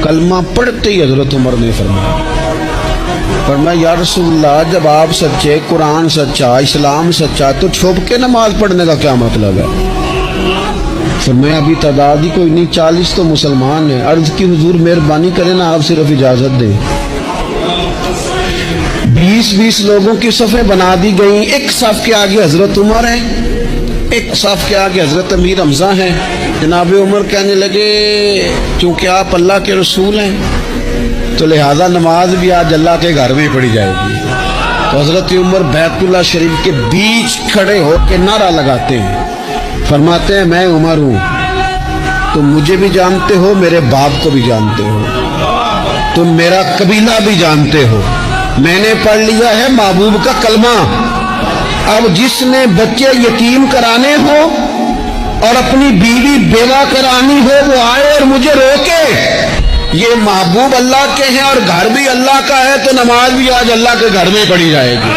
کلمہ پڑھتے ہی حضرت عمر نے فرمایا یا رسول اللہ جب آپ سچے، قرآن سچا، اسلام سچا، تو چھپ کے نماز پڑھنے کا کیا مطلب ہے؟ فرمایا ابھی تعداد ہی کوئی نہیں، 40 تو مسلمان ہیں۔ عرض کی حضور مہربانی کریں نا، آپ صرف اجازت دیں۔ 20 لوگوں کی صفیں بنا دی گئیں، ایک صف کے آگے حضرت عمر ہیں، ایک صف کے آگے حضرت امیر حمزہ ہیں۔ جناب عمر کہنے لگے چونکہ آپ اللہ کے رسول ہیں تو لہذا نماز بھی آج اللہ کے گھر میں پڑھی جائے گی۔ تو حضرت عمر بیت اللہ شریف کے بیچ کھڑے ہو کے نعرہ لگاتے ہیں، فرماتے ہیں میں عمر ہوں، تم مجھے بھی جانتے ہو، میرے باپ کو بھی جانتے ہو، تم میرا قبیلہ بھی جانتے ہو، میں نے پڑھ لیا ہے محبوب کا کلمہ۔ اب جس نے بچے یتیم کرانے ہو اور اپنی بیوی بیوہ کرانی ہو وہ آئے اور مجھے روکے۔ یہ محبوب اللہ کے ہیں اور گھر بھی اللہ کا ہے تو نماز بھی آج اللہ کے گھر میں پڑھی جائے گی۔